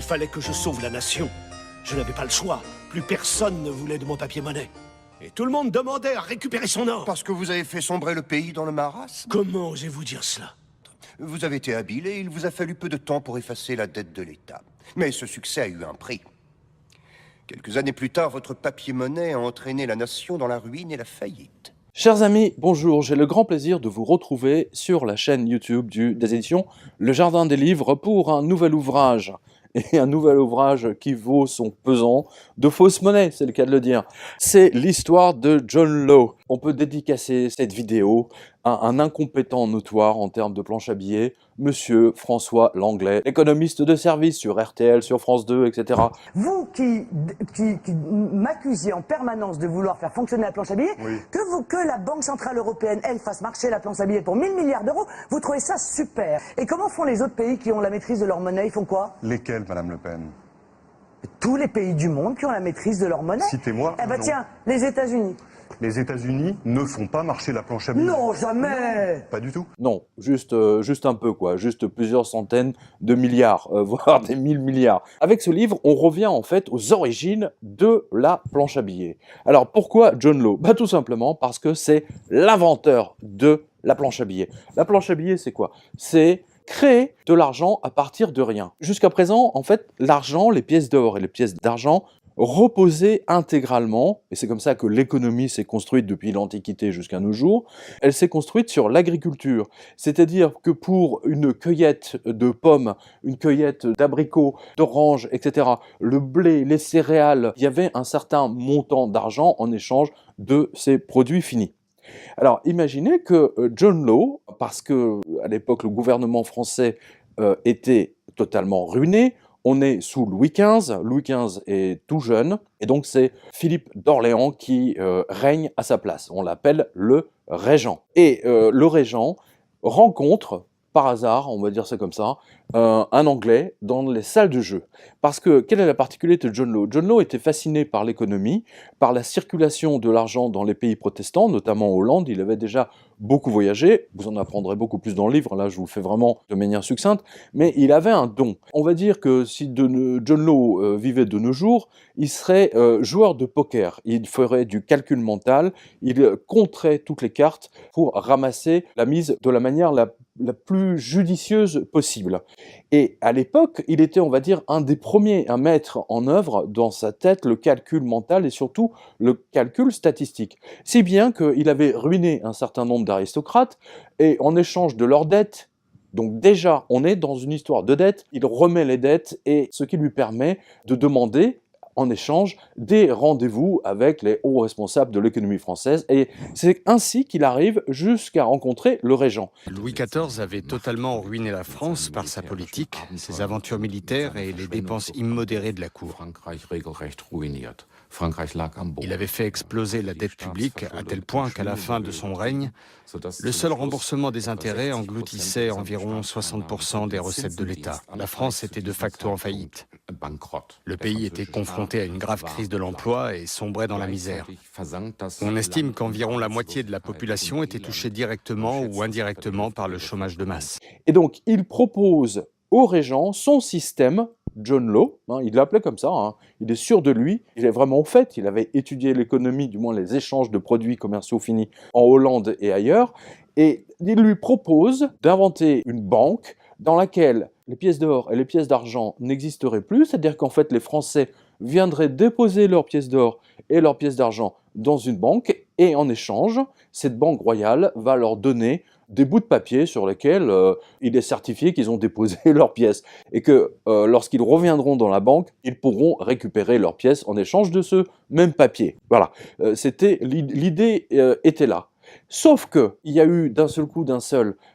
fallait que je sauve la nation. Je n'avais pas le choix. Plus personne ne voulait de mon papier-monnaie. Et tout le monde demandait à récupérer son or. Parce que vous avez fait sombrer le pays dans le marasme? Comment osez-vous dire cela? Vous avez été habile et il vous a fallu peu de temps pour effacer la dette de l'État. Mais ce succès a eu un prix. Quelques années plus tard, votre papier-monnaie a entraîné la nation dans la ruine et la faillite. Chers amis, bonjour, j'ai le grand plaisir de vous retrouver sur la chaîne YouTube des éditions Le Jardin des Livres pour un nouvel ouvrage. Et un nouvel ouvrage qui vaut son pesant de fausse monnaie, c'est le cas de le dire. C'est l'histoire de John Law. On peut dédicacer cette vidéo à un incompétent notoire en termes de planche à billets, Monsieur François Langlais, économiste de service sur RTL, sur France 2, etc. Vous qui m'accusiez en permanence de vouloir faire fonctionner la planche à billets, oui. que la Banque Centrale Européenne, elle, fasse marcher la planche à billets pour 1000 milliards d'euros, vous trouvez ça super. Et comment font les autres pays qui ont la maîtrise de leur monnaie? Ils font quoi? Lesquels, Madame Le Pen? Tous les pays du monde qui ont la maîtrise de leur monnaie. Citez-moi. Eh ben tiens, les États-Unis. Les États-Unis ne font pas marcher la planche à billets. Non, jamais. Pas du tout. Non, juste un peu quoi, juste plusieurs centaines de milliards, voire des 1000 milliards. Avec ce livre, on revient en fait aux origines de la planche à billets. Alors pourquoi John Law? Bah tout simplement parce que c'est l'inventeur de la planche à billets. La planche à billets, c'est quoi? C'est créer de l'argent à partir de rien. Jusqu'à présent, en fait, l'argent, les pièces d'or et les pièces d'argent reposaient intégralement, et c'est comme ça que l'économie s'est construite depuis l'Antiquité jusqu'à nos jours, elle s'est construite sur l'agriculture. C'est-à-dire que pour une cueillette de pommes, une cueillette d'abricots, d'oranges, etc., le blé, les céréales, il y avait un certain montant d'argent en échange de ces produits finis. Alors, imaginez que John Law, parce que à l'époque le gouvernement français était totalement ruiné, on est sous Louis XV, Louis XV est tout jeune, et donc c'est Philippe d'Orléans qui règne à sa place. On l'appelle le régent. Et le régent rencontre, par hasard, on va dire ça comme ça, un Anglais dans les salles de jeu. Parce que, quelle est la particularité de John Law? John Law était fasciné par l'économie, par la circulation de l'argent dans les pays protestants, notamment en Hollande. Il avait déjà beaucoup voyagé, vous en apprendrez beaucoup plus dans le livre, là je vous le fais vraiment de manière succincte, mais il avait un don. On va dire que si John Law vivait de nos jours, il serait joueur de poker. Il ferait du calcul mental, il compterait toutes les cartes pour ramasser la mise de la manière la plus judicieuse possible. Et à l'époque, il était, on va dire, un des premiers à mettre en œuvre dans sa tête le calcul mental et surtout le calcul statistique. Si bien qu'il avait ruiné un certain nombre d'aristocrates et en échange de leurs dettes, donc déjà, on est dans une histoire de dettes, il remet les dettes et ce qui lui permet de demander en échange des rendez-vous avec les hauts responsables de l'économie française. Et c'est ainsi qu'il arrive jusqu'à rencontrer le régent. Louis XIV avait totalement ruiné la France par sa politique, ses aventures militaires et les dépenses immodérées de la cour. Il avait fait exploser la dette publique à tel point qu'à la fin de son règne, le seul remboursement des intérêts engloutissait environ 60% des recettes de l'État. La France était de facto en faillite. Le pays était confronté à une grave crise de l'emploi et sombrait dans la misère. On estime qu'environ la moitié de la population était touchée directement ou indirectement par le chômage de masse. Et donc, il propose au régent son système, John Law, il l'appelait comme ça, il est sûr de lui, il est vraiment au fait, il avait étudié l'économie, du moins les échanges de produits commerciaux finis en Hollande et ailleurs, et il lui propose d'inventer une banque dans laquelle les pièces d'or et les pièces d'argent n'existeraient plus, c'est-à-dire qu'en fait les Français viendraient déposer leurs pièces d'or et leurs pièces d'argent dans une banque, et en échange, cette banque royale va leur donner des bouts de papier sur lesquels il est certifié qu'ils ont déposé leurs pièces, et que lorsqu'ils reviendront dans la banque, ils pourront récupérer leurs pièces en échange de ce même papier. Voilà, l'idée était là. Sauf qu'il y a eu d'un seul coup,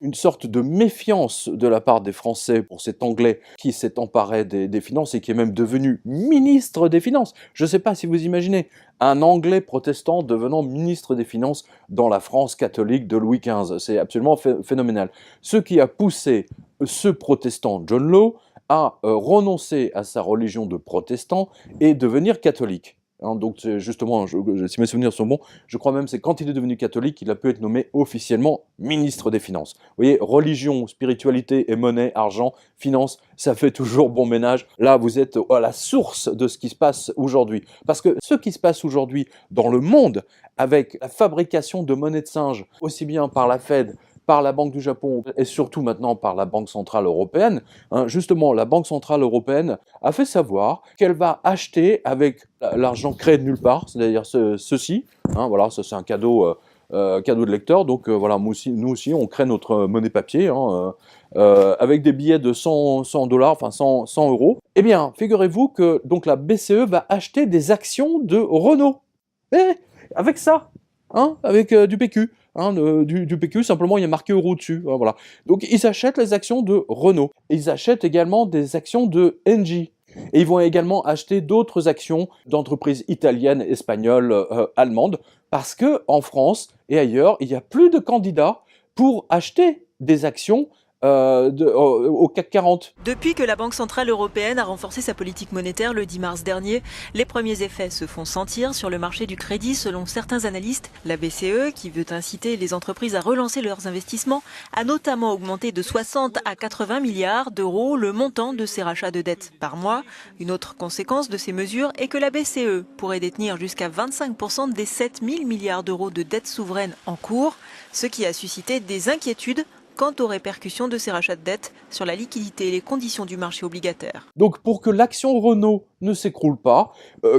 une sorte de méfiance de la part des Français pour cet Anglais qui s'est emparé des finances et qui est même devenu ministre des Finances. Je ne sais pas si vous imaginez, un Anglais protestant devenant ministre des Finances dans la France catholique de Louis XV. C'est absolument phénoménal. Ce qui a poussé ce protestant John Law à renoncer à sa religion de protestant et devenir catholique. Hein, donc justement, si mes souvenirs sont bons, je crois même c'est quand il est devenu catholique qu'il a pu être nommé officiellement ministre des Finances. Vous voyez, religion, spiritualité et monnaie, argent, finance, ça fait toujours bon ménage. Là, vous êtes à la source de ce qui se passe aujourd'hui. Parce que ce qui se passe aujourd'hui dans le monde, avec la fabrication de monnaie de singe, aussi bien par la Fed, par la Banque du Japon et surtout maintenant par la Banque Centrale Européenne, hein, justement, la Banque Centrale Européenne a fait savoir qu'elle va acheter avec l'argent créé de nulle part, c'est-à-dire ceci, hein, voilà, ça c'est un cadeau, cadeau de lecteur, donc voilà, nous aussi, on crée notre monnaie papier, hein, avec des billets de 100 $, enfin 100 euros. Eh bien, figurez-vous que donc, la BCE va acheter des actions de Renault. Et avec ça, hein, avec du PQ. Hein, du PQ, simplement il y a marqué euro dessus, hein, voilà. Donc ils achètent les actions de Renault, ils achètent également des actions de Engie, et ils vont également acheter d'autres actions d'entreprises italiennes, espagnoles, allemandes, parce que en France et ailleurs, il n'y a plus de candidats pour acheter des actions au CAC 40. Depuis que la Banque Centrale Européenne a renforcé sa politique monétaire le 10 mars dernier, les premiers effets se font sentir sur le marché du crédit selon certains analystes. La BCE, qui veut inciter les entreprises à relancer leurs investissements, a notamment augmenté de 60 à 80 milliards d'euros le montant de ses rachats de dettes par mois. Une autre conséquence de ces mesures est que la BCE pourrait détenir jusqu'à 25% des 7 000 milliards d'euros de dettes souveraines en cours, ce qui a suscité des inquiétudes quant aux répercussions de ces rachats de dettes sur la liquidité et les conditions du marché obligataire. Donc pour que l'action Renault ne s'écroule pas,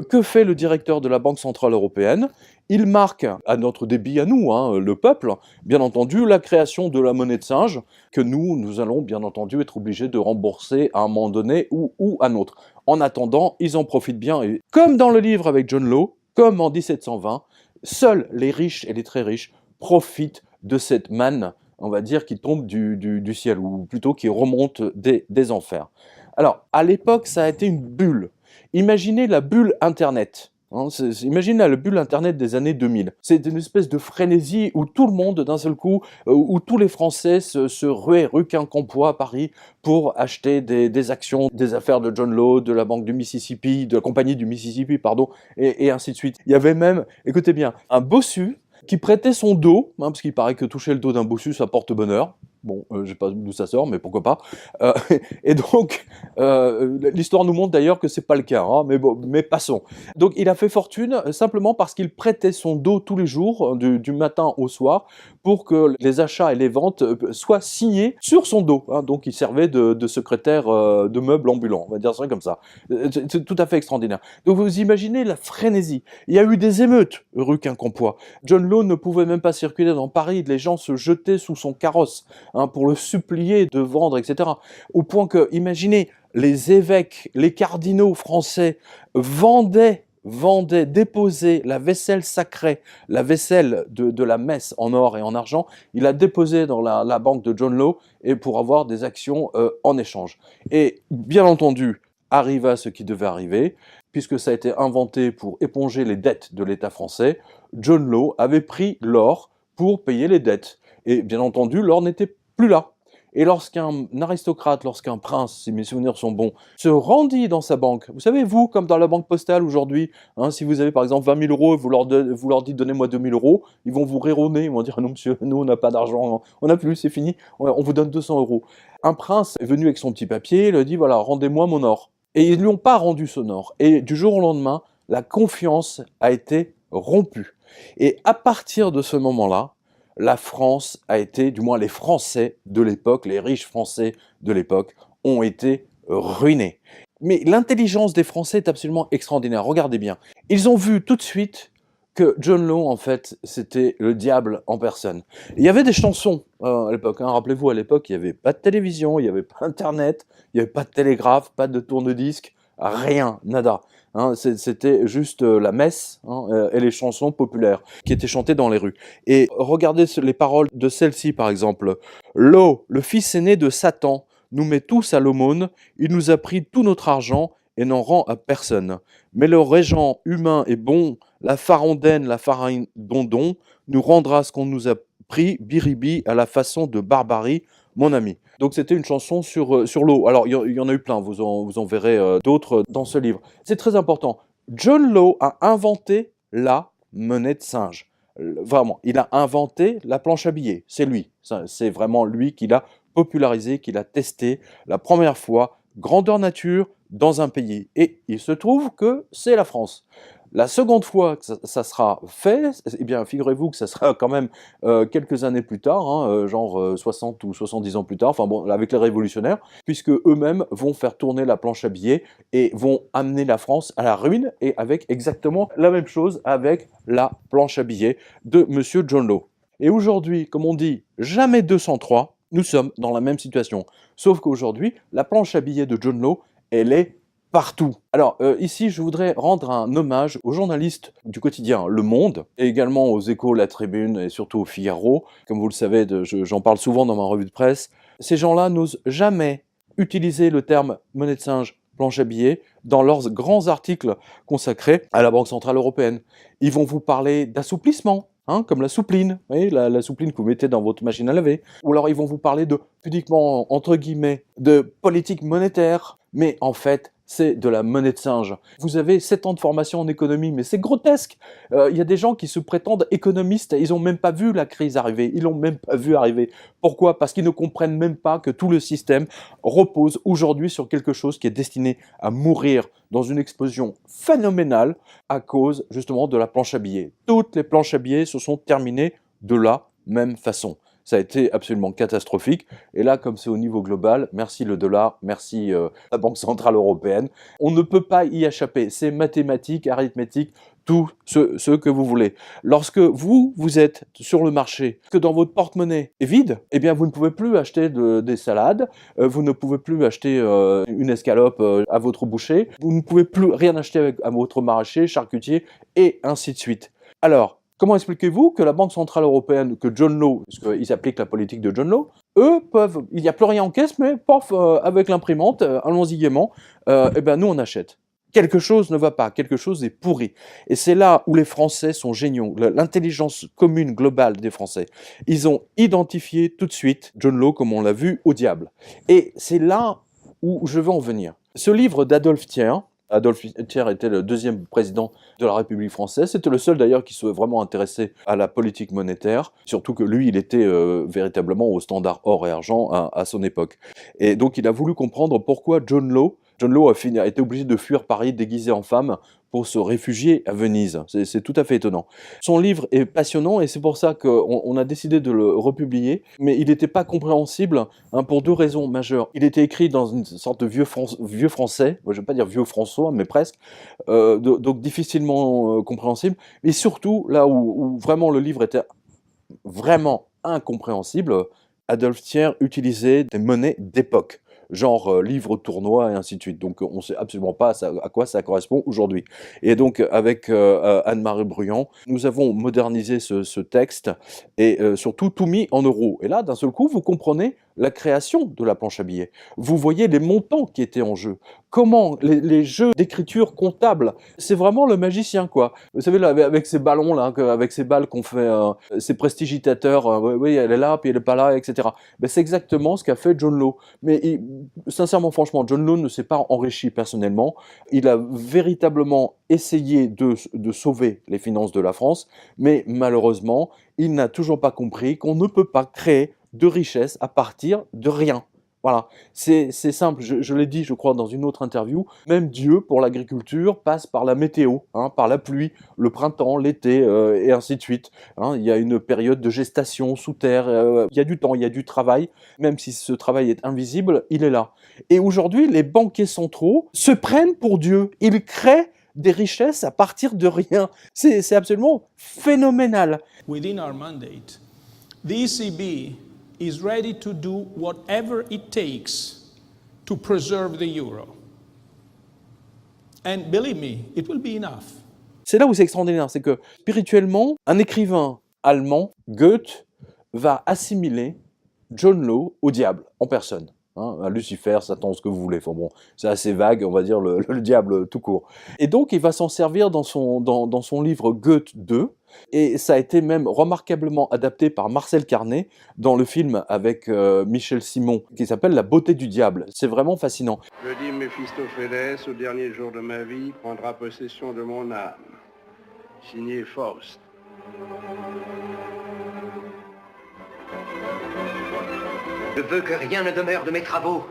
que fait le directeur de la Banque Centrale Européenne? Il marque à notre débit à nous, hein, le peuple, bien entendu, la création de la monnaie de singe, que nous allons bien entendu être obligés de rembourser à un moment donné ou à un autre. En attendant, ils en profitent bien. Et comme dans le livre avec John Law, comme en 1720, seuls les riches et les très riches profitent de cette manne, on va dire, qui tombe du ciel, ou plutôt qui remonte des enfers. Alors, à l'époque, ça a été une bulle. Imaginez la bulle Internet. Hein, imaginez la bulle Internet des années 2000. C'est une espèce de frénésie où tout le monde, d'un seul coup, où tous les Français se ruaient rue Quincampoix à Paris pour acheter des actions, des affaires de John Law, de la Banque du Mississippi, de la Compagnie du Mississippi, pardon, et ainsi de suite. Il y avait même, écoutez bien, un bossu qui prêtait son dos, hein, parce qu'il paraît que toucher le dos d'un bossu, ça porte bonheur. Bon, je sais pas d'où ça sort, mais pourquoi pas. Et donc, l'histoire nous montre d'ailleurs que c'est pas le cas, hein, mais passons. Donc, il a fait fortune simplement parce qu'il prêtait son dos tous les jours, du matin au soir, pour que les achats et les ventes soient signés sur son dos. Hein. Donc, il servait de secrétaire de meubles ambulants, on va dire ça comme ça. C'est tout à fait extraordinaire. Donc, vous imaginez la frénésie. Il y a eu des émeutes rue Quincampoix. John Law ne pouvait même pas circuler dans Paris. Les gens se jetaient sous son carrosse, hein, pour le supplier de vendre, etc. Au point que, imaginez, les évêques, les cardinaux français déposaient la vaisselle sacrée, la vaisselle de la messe en or et en argent. Il a déposé dans la banque de John Law et pour avoir des actions en échange. Et bien entendu, arriva ce qui devait arriver, puisque ça a été inventé pour éponger les dettes de l'État français. John Law avait pris l'or pour payer les dettes. Et bien entendu, l'or n'était plus là. Et lorsqu'un aristocrate, lorsqu'un prince, si mes souvenirs sont bons, se rendit dans sa banque, vous savez, vous, comme dans la banque postale aujourd'hui, hein, si vous avez par exemple 20 000 euros et vous leur dites donnez-moi 2 000 euros, ils vont vous rironner, ils vont dire non monsieur, nous on n'a pas d'argent, on n'a plus, c'est fini, on vous donne 200 euros. Un prince est venu avec son petit papier, il a dit voilà, rendez-moi mon or. Et ils ne lui ont pas rendu son or. Et du jour au lendemain, la confiance a été rompue. Et à partir de ce moment-là, la France a été, du moins les Français de l'époque, les riches Français de l'époque, ont été ruinés. Mais l'intelligence des Français est absolument extraordinaire, regardez bien. Ils ont vu tout de suite que John Law, en fait, c'était le diable en personne. Il y avait des chansons à l'époque, hein. Rappelez-vous, à l'époque, il n'y avait pas de télévision, il n'y avait pas Internet, il n'y avait pas de télégraphe, pas de tourne-disque, rien, nada. Hein, c'était juste la messe, hein, et les chansons populaires qui étaient chantées dans les rues. Et regardez les paroles de celle-ci, par exemple. « Law, le fils aîné de Satan, nous met tous à l'aumône, il nous a pris tout notre argent et n'en rend à personne. Mais le régent humain est bon, la farondaine, la farandondon, nous rendra ce qu'on nous a pris, biribi, à la façon de barbarie, mon ami. » Donc c'était une chanson sur l'eau. Alors il y en a eu plein, vous en verrez d'autres dans ce livre. C'est très important. John Law a inventé la monnaie de singe. Vraiment, il a inventé la planche à billets. C'est lui. C'est vraiment lui qui l'a popularisé, qui l'a testé la première fois, grandeur nature, dans un pays. Et il se trouve que c'est la France. La seconde fois que ça sera fait, eh bien, figurez-vous que ça sera quand même quelques années plus tard, hein, genre 60 ou 70 ans plus tard, enfin bon, avec les révolutionnaires, puisque eux-mêmes vont faire tourner la planche à billets et vont amener la France à la ruine, et avec exactement la même chose avec la planche à billets de Monsieur John Law. Et aujourd'hui, comme on dit, jamais 203, nous sommes dans la même situation. Sauf qu'aujourd'hui, la planche à billets de John Law, elle est partout. Alors ici, je voudrais rendre un hommage aux journalistes du quotidien Le Monde, et également aux Échos, La Tribune et surtout au Figaro. Comme vous le savez, j'en parle souvent dans ma revue de presse. Ces gens-là n'osent jamais utiliser le terme monnaie de singe, planche à billets, dans leurs grands articles consacrés à la Banque Centrale Européenne. Ils vont vous parler d'assouplissement, comme la soupline, vous voyez, la soupline que vous mettez dans votre machine à laver. Ou alors ils vont vous parler de, pudiquement, entre guillemets, de politique monétaire. Mais en fait, c'est de la monnaie de singe. Vous avez 7 ans de formation en économie, mais c'est grotesque. Il y a des gens qui se prétendent économistes, ils n'ont même pas vu la crise arriver, ils l'ont même pas vu arriver. Pourquoi? Parce qu'ils ne comprennent même pas que tout le système repose aujourd'hui sur quelque chose qui est destiné à mourir dans une explosion phénoménale à cause justement de la planche à billets. Toutes les planches à billets se sont terminées de la même façon. Ça a été absolument catastrophique. Et là, comme c'est au niveau global, merci le dollar, merci la Banque Centrale Européenne. On ne peut pas y échapper. C'est mathématique, arithmétique, tout ce que vous voulez. Lorsque vous êtes sur le marché, que dans votre porte-monnaie est vide, eh bien vous ne pouvez plus acheter des salades, vous ne pouvez plus acheter une escalope à votre boucher, vous ne pouvez plus rien acheter à votre maraîcher, charcutier, et ainsi de suite. Alors, comment expliquez-vous que la Banque Centrale Européenne, que John Law, parce qu'ils appliquent la politique de John Law, eux peuvent, il n'y a plus rien en caisse, mais pof, avec l'imprimante, allons-y gaiement, eh ben nous on achète. Quelque chose ne va pas, quelque chose est pourri. Et c'est là où les Français sont géniaux, l'intelligence commune globale des Français. Ils ont identifié tout de suite John Law, comme on l'a vu, au diable. Et c'est là où je veux en venir. Ce livre d'Adolphe Thiers, Adolphe Thiers était le 2e président de la République française. C'était le seul d'ailleurs qui se vraiment intéressé à la politique monétaire, surtout que lui, il était véritablement au standard or et argent à son époque. Et donc, il a voulu comprendre pourquoi John Law a été obligé de fuir Paris déguisé en femme pour se réfugier à Venise. C'est tout à fait étonnant. Son livre est passionnant et c'est pour ça qu'on a décidé de le republier, mais il n'était pas compréhensible pour 2 raisons majeures. Il était écrit dans une sorte de vieux français, je ne vais pas dire vieux François, mais presque, donc difficilement compréhensible, et surtout, là où vraiment le livre était vraiment incompréhensible, Adolphe Thiers utilisait des monnaies d'époque, genre livre tournoi et ainsi de suite. Donc on ne sait absolument pas à quoi ça correspond aujourd'hui. Et donc avec Anne-Marie Bruyant, nous avons modernisé ce texte et surtout tout mis en euros. Et là, d'un seul coup, vous comprenez la création de la planche à billets. Vous voyez les montants qui étaient en jeu. Comment les jeux d'écriture comptable, c'est vraiment le magicien, quoi. Vous savez, là, avec ces ballons, là, avec ces balles qu'on fait, ces prestigitateurs, oui, elle est là, puis elle n'est pas là, etc. Ben, c'est exactement ce qu'a fait John Law. Mais sincèrement, franchement, John Law ne s'est pas enrichi personnellement. Il a véritablement essayé de sauver les finances de la France, mais malheureusement, il n'a toujours pas compris qu'on ne peut pas créer de richesse à partir de rien. Voilà, c'est simple, je l'ai dit, je crois, dans une autre interview, même Dieu, pour l'agriculture, passe par la météo, par la pluie, le printemps, l'été, et ainsi de suite. Il y a une période de gestation sous terre, il y a du temps, il y a du travail, même si ce travail est invisible, il est là. Et aujourd'hui, les banquiers centraux se prennent pour Dieu, ils créent des richesses à partir de rien. C'est absolument phénoménal. Within our mandate, the ECB is ready to do whatever it takes to preserve the euro. And believe me, it will be enough. C'est là où c'est extraordinaire, c'est que spirituellement, un écrivain allemand, Goethe, va assimiler John Law au diable, en personne. Hein, Lucifer, Satan, ce que vous voulez. Enfin bon, c'est assez vague, on va dire le diable tout court. Et donc, il va s'en servir dans son livre Goethe 2, et ça a été même remarquablement adapté par Marcel Carné dans le film avec Michel Simon, qui s'appelle La beauté du diable. C'est vraiment fascinant. Je dis Méphistophélès, au dernier jour de ma vie, prendra possession de mon âme. Signé Faust. Je veux que rien ne demeure de mes travaux,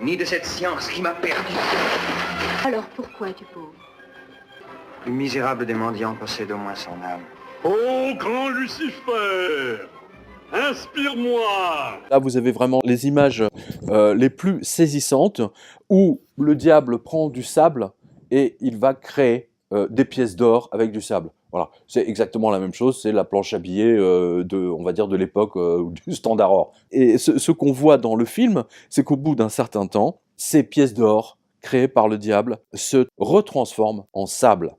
ni de cette science qui m'a perdu. Alors pourquoi tu pauvre? Le misérable des mendiants possède au moins son âme. Ô grand Lucifer, inspire-moi! Là, vous avez vraiment les images les plus saisissantes où le diable prend du sable et il va créer des pièces d'or avec du sable. Voilà, c'est exactement la même chose, c'est la planche à billets on va dire de l'époque du Standard Or. Et ce qu'on voit dans le film, c'est qu'au bout d'un certain temps, ces pièces d'or créées par le diable se retransforment en sable.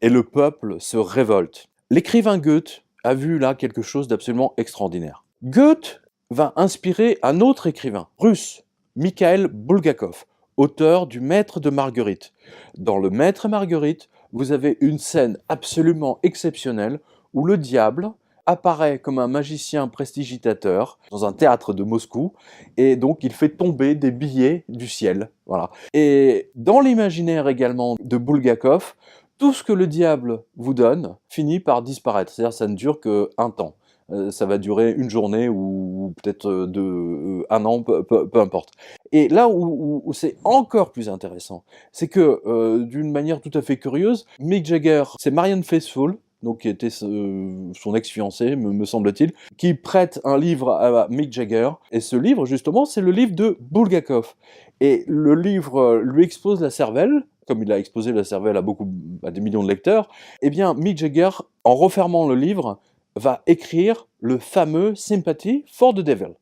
Et le peuple se révolte. L'écrivain Goethe a vu là quelque chose d'absolument extraordinaire. Goethe va inspirer un autre écrivain, russe, Mikhail Bulgakov, auteur du Maître de Marguerite. Dans le Maître et Marguerite, vous avez une scène absolument exceptionnelle où le diable apparaît comme un magicien prestigitateur dans un théâtre de Moscou, et donc il fait tomber des billets du ciel. Voilà. Et dans l'imaginaire également de Bulgakov, tout ce que le diable vous donne finit par disparaître, c'est-à-dire ça ne dure qu'un temps. Ça va durer une journée ou peut-être un an, peu importe. Et là où c'est encore plus intéressant, c'est que d'une manière tout à fait curieuse, Mick Jagger, c'est Marianne Faithfull, donc qui était son ex-fiancée, me semble-t-il, qui prête un livre à Mick Jagger, et ce livre, justement, c'est le livre de Bulgakov. Et le livre lui expose la cervelle, comme il a exposé la cervelle à des millions de lecteurs, eh bien, Mick Jagger, en refermant le livre, va écrire le fameux Sympathy for the Devil.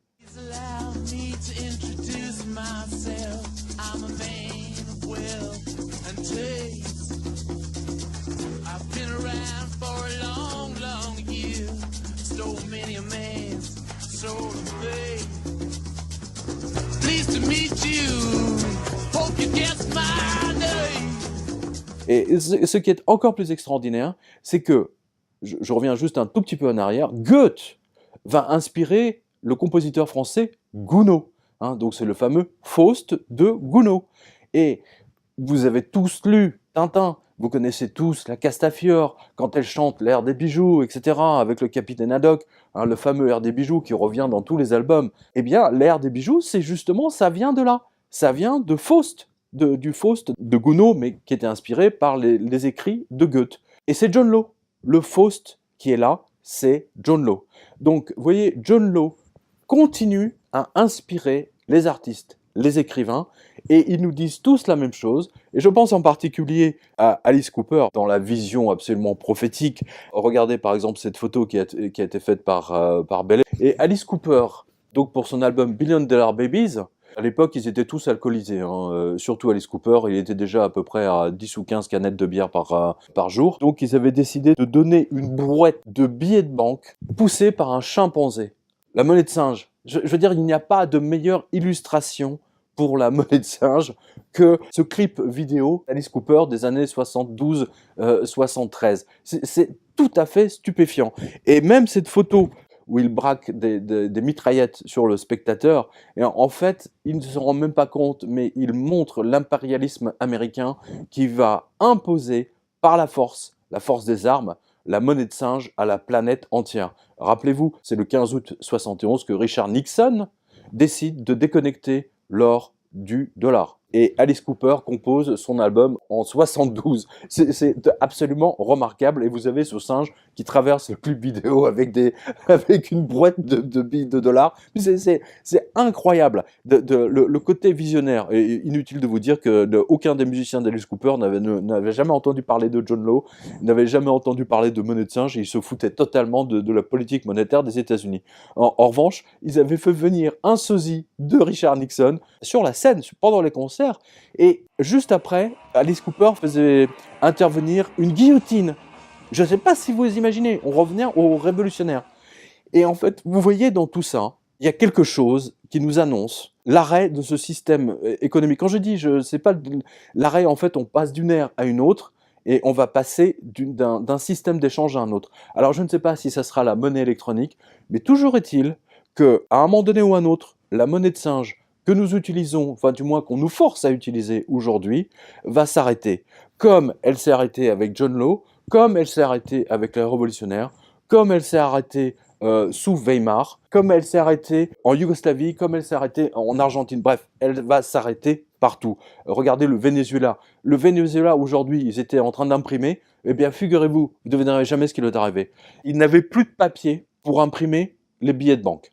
Et ce qui est encore plus extraordinaire, c'est que, je reviens juste un tout petit peu en arrière, Goethe va inspirer le compositeur français Gounod. Donc c'est le fameux Faust de Gounod. Et vous avez tous lu Tintin, vous connaissez tous la Castafiore, quand elle chante l'air des bijoux, etc., avec le capitaine Haddock, le fameux air des bijoux qui revient dans tous les albums. Eh bien, l'air des bijoux, c'est justement, ça vient de là. Ça vient de Faust, du Faust de Gounod, mais qui était inspiré par les écrits de Goethe. Et c'est John Law. Le Faust qui est là, c'est John Law. Donc, vous voyez, John Law continue à inspirer les artistes, les écrivains, et ils nous disent tous la même chose. Et je pense en particulier à Alice Cooper, dans la vision absolument prophétique. Regardez par exemple cette photo qui a été faite par Bell. Et Alice Cooper, donc pour son album Billion Dollar Babies, à l'époque, ils étaient tous alcoolisés, surtout Alice Cooper, il était déjà à peu près à 10 ou 15 canettes de bière par jour. Donc ils avaient décidé de donner une brouette de billets de banque poussée par un chimpanzé. La monnaie de singe. Je veux dire, il n'y a pas de meilleure illustration pour la monnaie de singe que ce clip vidéo d'Alice Cooper des années 72-73. C'est tout à fait stupéfiant. Et même cette photo où il braque des mitraillettes sur le spectateur, et en fait, il ne se rend même pas compte, mais il montre l'impérialisme américain qui va imposer par la force des armes, la monnaie de singe à la planète entière. Rappelez-vous, c'est le 15 août 71 que Richard Nixon décide de déconnecter l'or du dollar. Et Alice Cooper compose son album en 72. C'est absolument remarquable. Et vous avez ce singe qui traverse le clip vidéo avec une brouette de billes de dollars. C'est incroyable. Le côté visionnaire. Et inutile de vous dire que aucun des musiciens d'Alice Cooper n'avait jamais entendu parler de John Law, n'avait jamais entendu parler de monnaie de singe, et ils se foutaient totalement de la politique monétaire des États-Unis. En revanche, ils avaient fait venir un sosie de Richard Nixon sur la scène pendant les concerts. Et juste après, Alice Cooper faisait intervenir une guillotine. Je ne sais pas si vous imaginez, on revenait aux révolutionnaires. Et en fait, vous voyez dans tout ça, il il y a quelque chose qui nous annonce l'arrêt de ce système économique. Quand je dis, c'est pas l'arrêt, en fait, on passe d'une ère à une autre et on va passer d'un système d'échange à un autre. Alors, je ne sais pas si ça sera la monnaie électronique, mais toujours est-il qu'à un moment donné ou un autre, la monnaie de singe que nous utilisons, enfin du moins qu'on nous force à utiliser aujourd'hui, va s'arrêter. Comme elle s'est arrêtée avec John Law, comme elle s'est arrêtée avec les révolutionnaires, comme elle s'est arrêtée sous Weimar, comme elle s'est arrêtée en Yougoslavie, comme elle s'est arrêtée en Argentine. Bref, elle va s'arrêter partout. Regardez le Venezuela. Le Venezuela, aujourd'hui, ils étaient en train d'imprimer. Eh bien, figurez-vous, vous ne devinerez jamais ce qui leur est arrivé. Ils n'avaient plus de papier pour imprimer les billets de banque.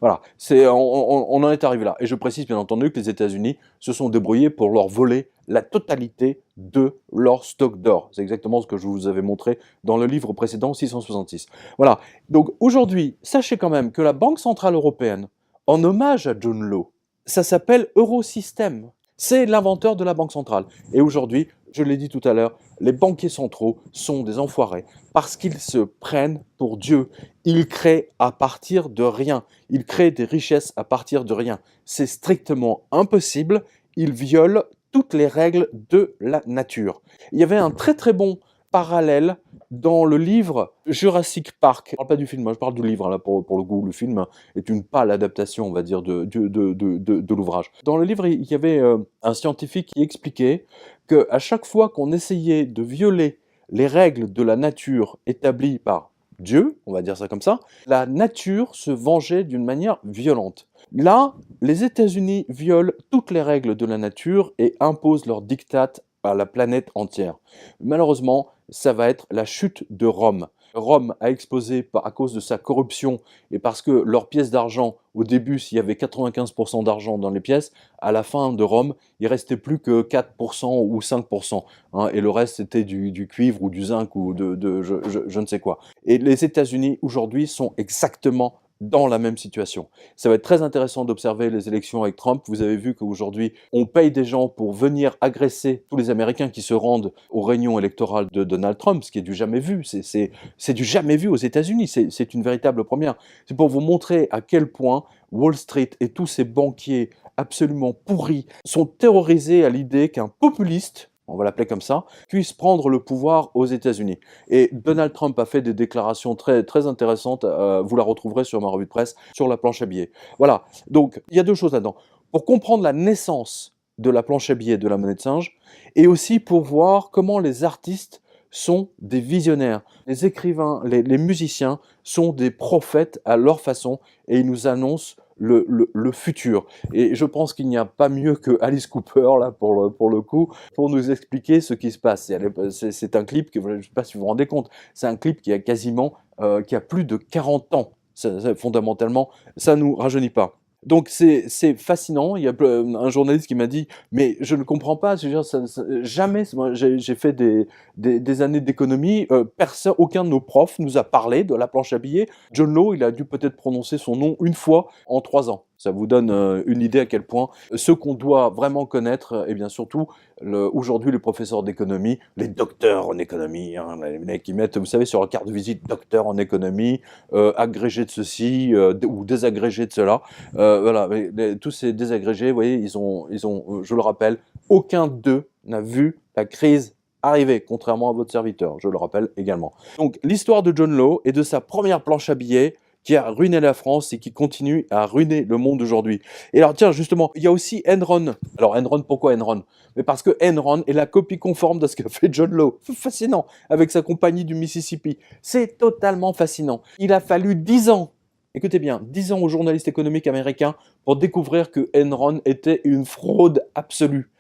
Voilà, on en est arrivé là. Et je précise bien entendu que les États-Unis se sont débrouillés pour leur voler la totalité de leur stock d'or. C'est exactement ce que je vous avais montré dans le livre précédent 666. Voilà, donc aujourd'hui, sachez quand même que la Banque Centrale Européenne, en hommage à John Law, ça s'appelle Eurosystem. C'est l'inventeur de la Banque Centrale. Et aujourd'hui, je l'ai dit tout à l'heure, les banquiers centraux sont des enfoirés parce qu'ils se prennent pour Dieu. Ils créent à partir de rien. Ils créent des richesses à partir de rien. C'est strictement impossible. Ils violent toutes les règles de la nature. Il y avait un très très bon parallèle dans le livre Jurassic Park. Je ne parle pas du film, je parle du livre, là, pour le coup. Le film est une pâle adaptation, on va dire, de l'ouvrage. Dans le livre, il y avait un scientifique qui expliquait qu'à chaque fois qu'on essayait de violer les règles de la nature établies par Dieu, on va dire ça comme ça, la nature se vengeait d'une manière violente. Là, les États-Unis violent toutes les règles de la nature et imposent leurs diktats à la planète entière. Malheureusement, ça va être la chute de Rome. Rome a explosé à cause de sa corruption et parce que leurs pièces d'argent, au début, s'il y avait 95% d'argent dans les pièces, à la fin de Rome, il restait plus que 4% ou 5%. Et le reste, c'était du cuivre ou du zinc ou je ne sais quoi. Et les États-Unis, aujourd'hui, sont exactement dans la même situation. Ça va être très intéressant d'observer les élections avec Trump. Vous avez vu qu'aujourd'hui, on paye des gens pour venir agresser tous les Américains qui se rendent aux réunions électorales de Donald Trump, ce qui est du jamais vu. C'est du jamais vu aux États-Unis. C'est une véritable première. C'est pour vous montrer à quel point Wall Street et tous ces banquiers absolument pourris sont terrorisés à l'idée qu'un populiste, on va l'appeler comme ça, puisse prendre le pouvoir aux États-Unis. Et Donald Trump a fait des déclarations très, très intéressantes, vous la retrouverez sur ma revue de presse, sur la planche à billets. Voilà, donc il y a deux choses là-dedans. Pour comprendre la naissance de la planche à billets de la monnaie de singe, et aussi pour voir comment les artistes sont des visionnaires. Les écrivains, les musiciens sont des prophètes à leur façon, et ils nous annoncent le futur. Et je pense qu'il n'y a pas mieux que Alice Cooper, là, pour le coup, pour nous expliquer ce qui se passe. C'est un clip, que, je ne sais pas si vous vous rendez compte, c'est un clip qui a quasiment, qui a plus de 40 ans. Fondamentalement, ça ne nous rajeunit pas. Donc c'est fascinant. Il y a un journaliste qui m'a dit « Mais je ne comprends pas, je veux dire, jamais, moi, j'ai fait des années d'économie, aucun de nos profs nous a parlé de la planche à billets. John Law, il a dû peut-être prononcer son nom une fois en 3 ans. » Ça vous donne une idée à quel point ce qu'on doit vraiment connaître, et bien surtout, aujourd'hui les professeurs d'économie, les docteurs en économie, les mecs qui mettent, vous savez, sur la carte de visite, docteur en économie, agrégé de ceci ou désagrégé de cela. Voilà, tous ces désagrégés, vous voyez, ils ont, je le rappelle, aucun d'eux n'a vu la crise arriver, contrairement à votre serviteur, je le rappelle également. Donc l'histoire de John Law et de sa première planche à billets, qui a ruiné la France et qui continue à ruiner le monde aujourd'hui. Et alors tiens, justement, il y a aussi Enron. Alors Enron, pourquoi Enron? Mais parce que Enron est la copie conforme de ce qu'a fait John Law. Fascinant, avec sa compagnie du Mississippi. C'est totalement fascinant. Il a fallu 10 ans, écoutez bien, 10 ans aux journalistes économiques américains pour découvrir que Enron était une fraude absolue.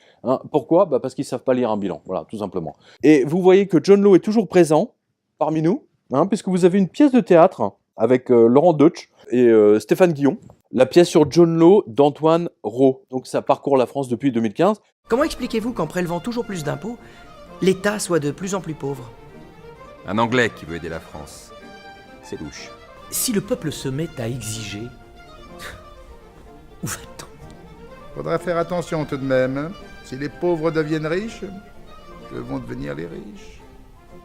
Pourquoi? Parce qu'ils ne savent pas lire un bilan, voilà, tout simplement. Et vous voyez que John Law est toujours présent parmi nous, puisque vous avez une pièce de théâtre avec Laurent Deutsch et Stéphane Guillon, la pièce sur John Law d'Antoine Rau. Donc ça parcourt la France depuis 2015. Comment expliquez-vous qu'en prélevant toujours plus d'impôts, l'État soit de plus en plus pauvre? Un Anglais qui veut aider la France. C'est louche. Si le peuple se met à exiger, où va-t-on? Faudra faire attention tout de même. Si les pauvres deviennent riches, que vont devenir les riches?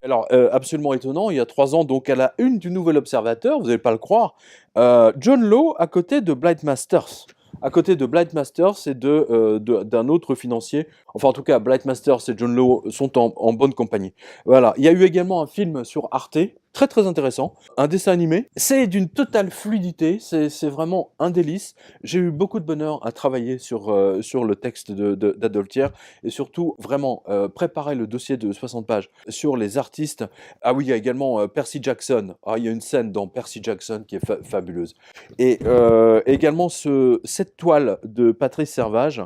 Alors, absolument étonnant, il y a 3 ans, donc à la une du Nouvel Observateur, vous n'allez pas le croire, John Law à côté de Blight Masters. À côté de Blight Masters et d'un autre financier. Enfin, en tout cas, Blight Masters et John Law sont en bonne compagnie. Voilà. Il y a eu également un film sur Arte, très très intéressant. Un dessin animé. C'est d'une totale fluidité. C'est vraiment un délice. J'ai eu beaucoup de bonheur à travailler sur le texte d'Adolphe Thiers et surtout, vraiment, préparer le dossier de 60 pages sur les artistes. Ah oui, il y a également Percy Jackson. Ah, il y a une scène dans Percy Jackson qui est fabuleuse. Et également cette toile de Patrice Servage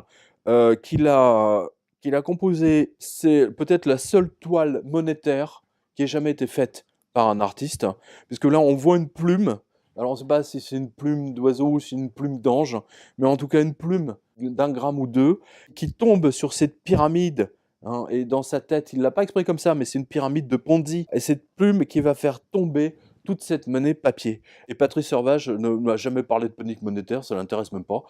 qu'il a composée, c'est peut-être la seule toile monétaire qui ait jamais été faite par un artiste, puisque là on voit une plume. Alors on ne sait pas si c'est une plume d'oiseau ou si c'est une plume d'ange, mais en tout cas une plume d'1 gramme ou 2 qui tombe sur cette pyramide. Hein, et dans sa tête, il l'a pas exprimé comme ça, mais c'est une pyramide de Ponzi. Et cette plume qui va faire tomber toute cette monnaie papier. Et Patrice Servage ne m'a jamais parlé de politique monétaire, ça l'intéresse même pas,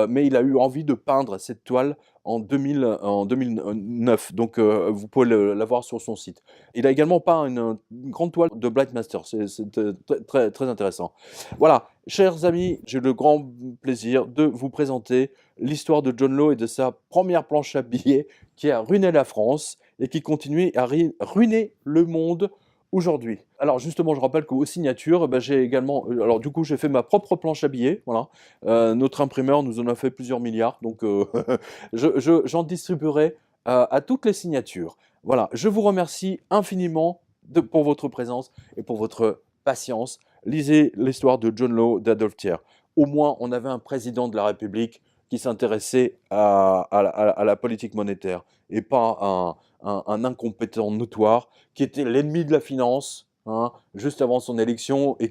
mais il a eu envie de peindre cette toile en 2009, donc vous pouvez la voir sur son site. Il a également peint une grande toile de Blight Master, c'est très, très intéressant. Voilà, chers amis, j'ai le grand plaisir de vous présenter l'histoire de John Law et de sa première planche à billets qui a ruiné la France et qui continue à ruiner le monde aujourd'hui. Alors justement, je rappelle qu'aux signatures, j'ai également, alors du coup, j'ai fait ma propre planche à billets. Voilà, notre imprimeur nous en a fait plusieurs milliards, donc j'en distribuerai à toutes les signatures. Voilà, je vous remercie infiniment pour votre présence et pour votre patience. Lisez l'histoire de John Law d'Adolphe Thiers. Au moins, on avait un président de la République qui s'intéressait à la politique monétaire et pas un incompétent notoire qui était l'ennemi de la finance, hein, juste avant son élection et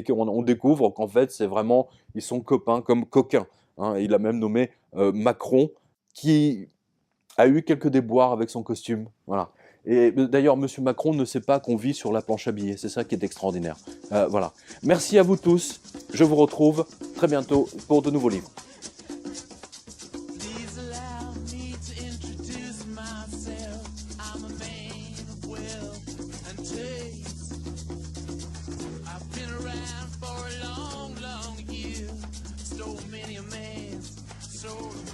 qu'on découvre qu'en fait, c'est vraiment, ils sont copains comme coquins. Hein. Il a même nommé Macron qui a eu quelques déboires avec son costume. Voilà. Et d'ailleurs, M. Macron ne sait pas qu'on vit sur la planche à billets. C'est ça qui est extraordinaire. Voilà. Merci à vous tous. Je vous retrouve très bientôt pour de nouveaux livres. So